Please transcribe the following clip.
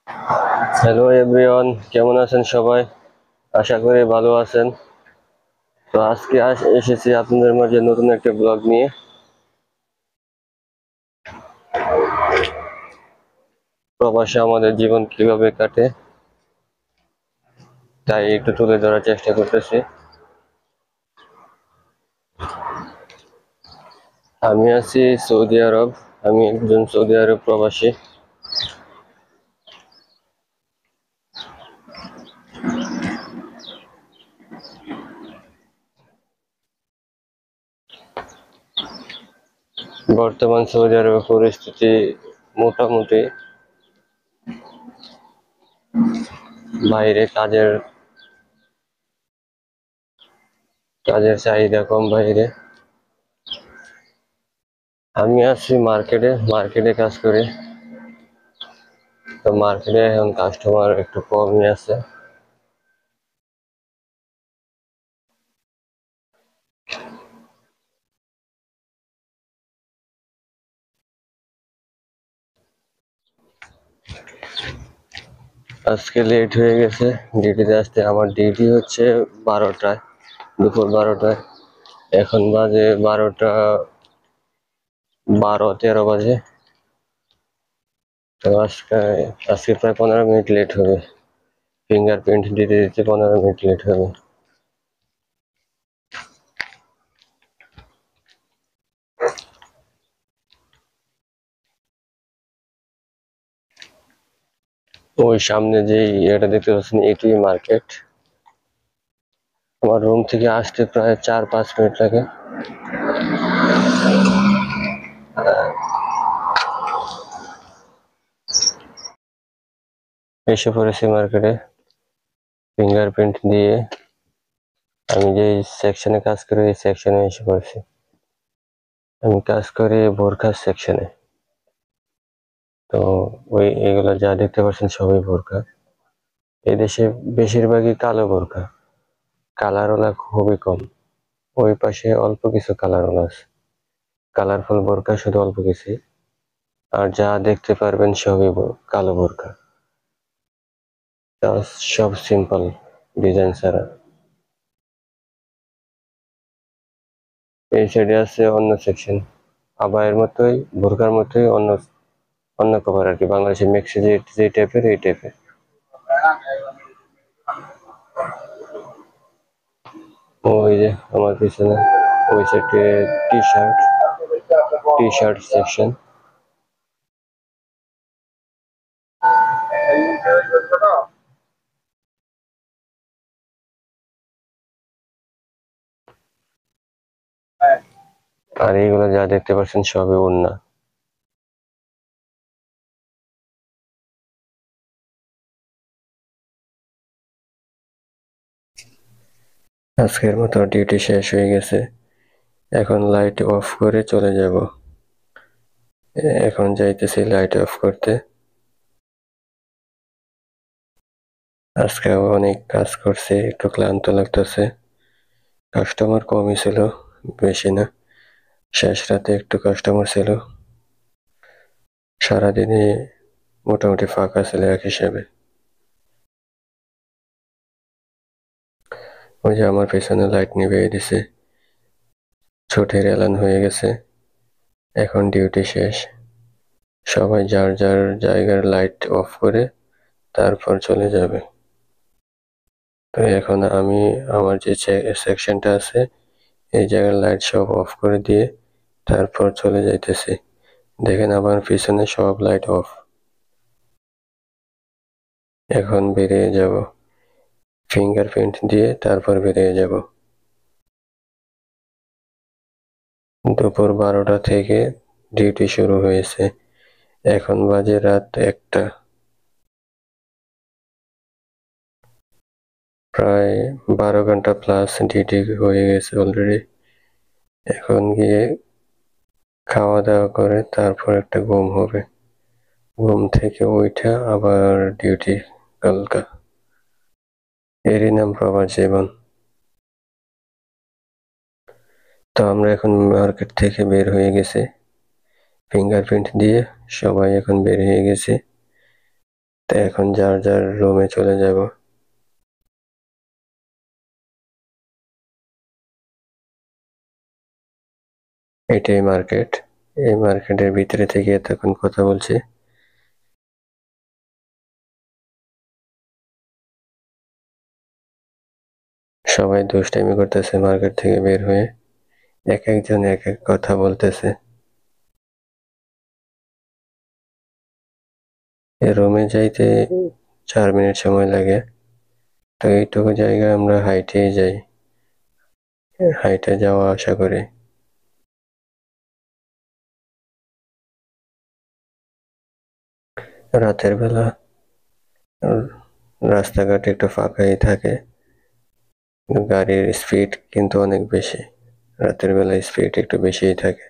Hello everyone, কেমন আছেন সবাই? আশা করি ভালো আছেন। তো আজকে এসেছি আপনাদের মাঝে নতুন একটা ব্লগ নিয়ে। প্রবাসে আমাদের জীবন কিভাবে কাটে তাই একটু তুলে ধরার চেষ্টা করতেছি। আমি আছি সৌদি আরব। আমি একজন সৌদি আরব প্রবাসী। বর্তমান সৌদি আরবের পরিস্থিতি মোটামুটি। বাইরে কাজের চাহিদা কম বাইরে। আমি আছি মার্কেটে কাজ করি। তো মার্কেটে এখন কাস্টমার একটু কমই আছে। আজকে লেট হয়ে গেছে ডিউটিতে আসতে। আমার ডিউটি হচ্ছে 12টায়, দুপুর 12টায়। এখন বাজে 12:13 বাজে। তো আজকে প্রায় 15 মিনিট লেট হবে। ফিঙ্গারপ্রিন্ট দিতে দিতে 15 মিনিট লেট হবে। ওই সামনে যে এটা দেখতে পাচ্ছেন এটি মার্কেট। আমার রুম থেকে আসতে প্রায় 4-5 মিনিট লাগে। এসে পড়েছি মার্কেটে ফিঙ্গারপ্রিন্ট দিয়ে। আমি যে সেকশনে কাজ করি এই সেকশনে এসে পড়েছি। আমি কাজ করি বোরখা সেকশনে। তো এগুলো যা দেখতে পাচ্ছেন সবই বোরখা। এদেশে বেশিরভাগই কালো বোরখা, কালারওয়ালা খুবই কম। ওই পাশে অল্প কিছু কালারওয়ালা আছে, কালারফুল বোরখা শুধু অল্প কিছু। আর যা দেখতে পারবেন সবই কালো বোরখা, সব সিম্পল ডিজাইন ছাড়া। এই সাইডে আছে অন্য সেকশন, আবায়ের মতোই বোরখার মতোই অন্য অন্য কভার আর কি, বাংলাদেশের মেক্সি যে টাইপের এই টাইপের। ওই যে আমার পিছনে ওই সাইডে টি শার্ট সেকশন। আর এইগুলো যা দেখতে পাচ্ছেন সবই ওড়না। আজকের মতো ডিউটি শেষ হয়ে গেছে। এখন লাইট অফ করে চলে যাব। এখন যাইতেছি লাইট অফ করতে। আজকে অনেক কাজ করছি, একটু ক্লান্ত লাগতেছে। কাস্টমার কমই ছিল, বেশি না। শেষ রাতে একটু কাস্টমার ছিল, সারাদিনে মোটামুটি ফাঁকা ছিল এক হিসাবে। ওই যে আমার পেছনে লাইট নিভিয়ে দিছে, ছুটির এলান হয়ে গেছে। এখন ডিউটি শেষ, সবাই যার যার জায়গার লাইট অফ করে তারপর চলে যাবে। তো এখন আমি আমার যে সেকশনটা আছে এই জায়গার লাইট সব অফ করে দিয়ে তারপর চলে যাইতেছি। দেখেন আমার পিছনে সব লাইট অফ। এখন বেরিয়ে যাব, ফিঙ্গারপ্রিন্ট দিয়ে তারপর বেরিয়ে যাব। দুপুর 12টা থেকে ডিউটি শুরু হয়েছে, এখন বাজে রাত 1টা। প্রায় 12 ঘন্টা প্লাস ডিউটি হয়ে গেছে অলরেডি। এখন গিয়ে খাওয়া দাওয়া করে তারপর একটা ঘুম হবে, ঘুম থেকে উঠা আবার ডিউটি কালকা। এরই নাম প্রবাস জীবন। তো আমরা এখন মার্কেট থেকে বের হয়ে গেছি, ফিঙ্গারপ্রিন্ট দিয়ে সবাই এখন বের হয়ে গেছে। তো এখন যার যার রুমে চলে যাব। এটাই মার্কেট। এই মার্কেটের ভিতরে থেকে এতক্ষণ কথা বলছি। সবাই দুষ্টামি করতেছে মার্কেট থেকে বের হয়ে, এক একজন এক এক কথা বলতেছে। রুমে যাইতে 4 মিনিট সময় লাগে। তো এইটুকু জায়গা আমরা হাইটেই যাই, হাইটে যাওয়া আসা করি। রাতের বেলা রাস্তাঘাট একটু ফাঁকাই থাকে, গাড়ির স্পিড কিন্তু অনেক বেশি। রাতের বেলা স্পিড একটু বেশিই থাকে।